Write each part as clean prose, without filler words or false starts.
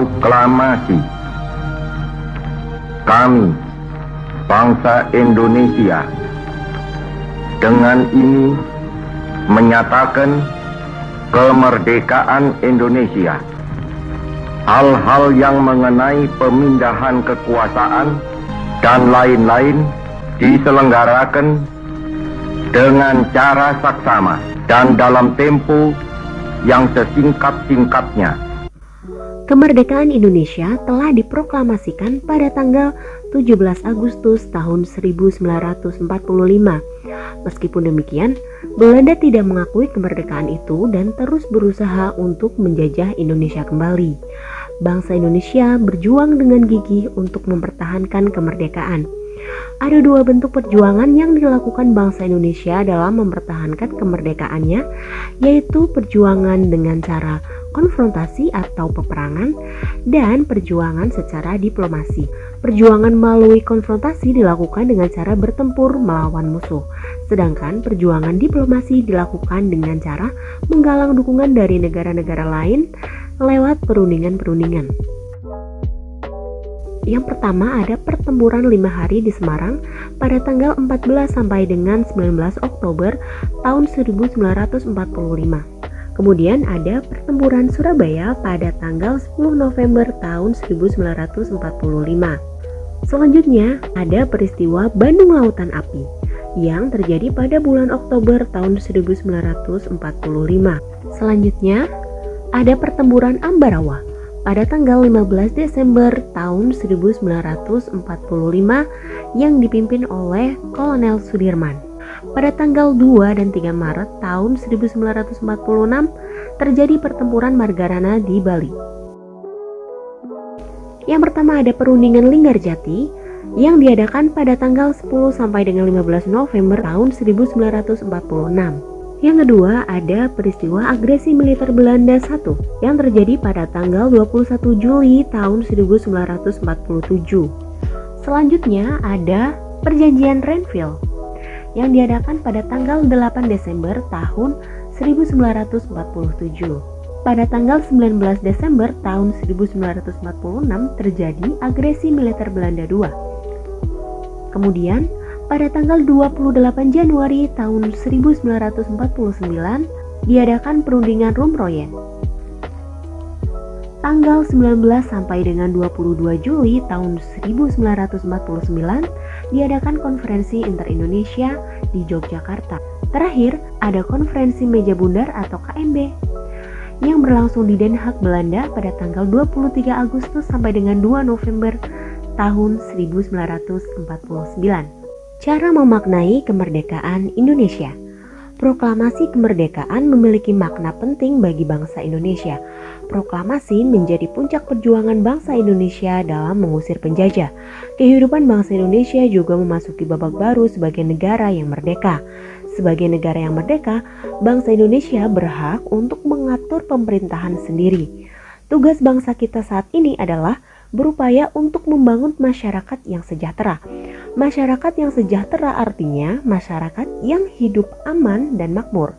Proklamasi. Kami, bangsa Indonesia, dengan ini menyatakan kemerdekaan Indonesia. Hal-hal yang mengenai pemindahan kekuasaan dan lain-lain diselenggarakan dengan cara saksama dan dalam tempo yang sesingkat-singkatnya. Kemerdekaan Indonesia telah diproklamasikan pada tanggal 17 Agustus tahun 1945. Meskipun demikian, Belanda tidak mengakui kemerdekaan itu dan terus berusaha untuk menjajah Indonesia kembali. Bangsa Indonesia berjuang dengan gigih untuk mempertahankan kemerdekaan. Ada dua bentuk perjuangan yang dilakukan bangsa Indonesia dalam mempertahankan kemerdekaannya, yaitu perjuangan dengan cara konfrontasi atau peperangan dan perjuangan secara diplomasi. Perjuangan melalui konfrontasi dilakukan dengan cara bertempur melawan musuh, sedangkan perjuangan diplomasi dilakukan dengan cara menggalang dukungan dari negara-negara lain lewat perundingan-perundingan. Yang pertama ada pertempuran 5 hari di Semarang pada tanggal 14 sampai dengan 19 Oktober tahun 1945. Kemudian ada pertempuran Surabaya pada tanggal 10 November tahun 1945. Selanjutnya ada peristiwa Bandung Lautan Api yang terjadi pada bulan Oktober tahun 1945. Selanjutnya ada pertempuran Ambarawa pada tanggal 15 Desember tahun 1945 yang dipimpin oleh Kolonel Sudirman. Pada tanggal 2 dan 3 Maret tahun 1946 terjadi pertempuran Margarana di Bali. Yang pertama ada perundingan Linggarjati yang diadakan pada tanggal 10 sampai dengan 15 November tahun 1946. Yang kedua ada peristiwa agresi militer Belanda I yang terjadi pada tanggal 21 Juli tahun 1947. Selanjutnya ada perjanjian Renville yang diadakan pada tanggal 8 Desember tahun 1947. Pada tanggal 19 Desember tahun 1946 terjadi agresi militer Belanda II. Kemudian pada tanggal 28 Januari tahun 1949 diadakan perundingan Rumroyen. Tanggal 19 sampai dengan 22 Juli tahun 1949 diadakan konferensi Inter-Indonesia di Yogyakarta. Terakhir, ada konferensi Meja Bundar atau KMB yang berlangsung di Den Haag, Belanda pada tanggal 23 Agustus sampai dengan 2 November tahun 1949. Cara memaknai kemerdekaan Indonesia. Proklamasi kemerdekaan memiliki makna penting bagi bangsa Indonesia. Proklamasi menjadi puncak perjuangan bangsa Indonesia dalam mengusir penjajah. Kehidupan bangsa Indonesia juga memasuki babak baru sebagai negara yang merdeka. Sebagai negara yang merdeka, bangsa Indonesia berhak untuk mengatur pemerintahan sendiri. Tugas bangsa kita saat ini adalah berupaya untuk membangun masyarakat yang sejahtera. Masyarakat yang sejahtera artinya masyarakat yang hidup aman dan makmur.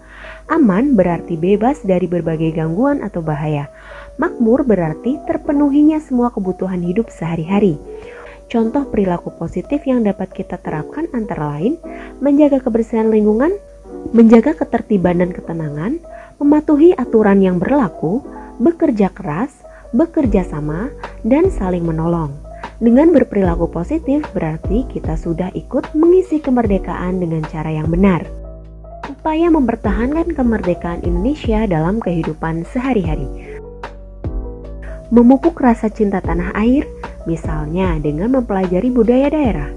Aman berarti bebas dari berbagai gangguan atau bahaya. Makmur berarti terpenuhinya semua kebutuhan hidup sehari-hari. Contoh perilaku positif yang dapat kita terapkan antara lain menjaga kebersihan lingkungan, menjaga ketertiban dan ketenangan, mematuhi aturan yang berlaku, bekerja keras, bekerja sama, dan saling menolong. Dengan berperilaku positif berarti kita sudah ikut mengisi kemerdekaan dengan cara yang benar. Upaya mempertahankan kemerdekaan Indonesia dalam kehidupan sehari-hari. Memupuk rasa cinta tanah air, misalnya dengan mempelajari budaya daerah.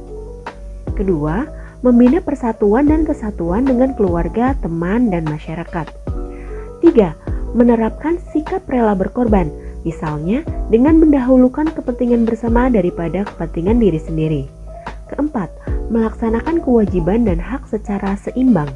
Kedua, membina persatuan dan kesatuan dengan keluarga, teman, dan masyarakat. Tiga, menerapkan sikap rela berkorban, misalnya dengan mendahulukan kepentingan bersama daripada kepentingan diri sendiri. Keempat, melaksanakan kewajiban dan hak secara seimbang.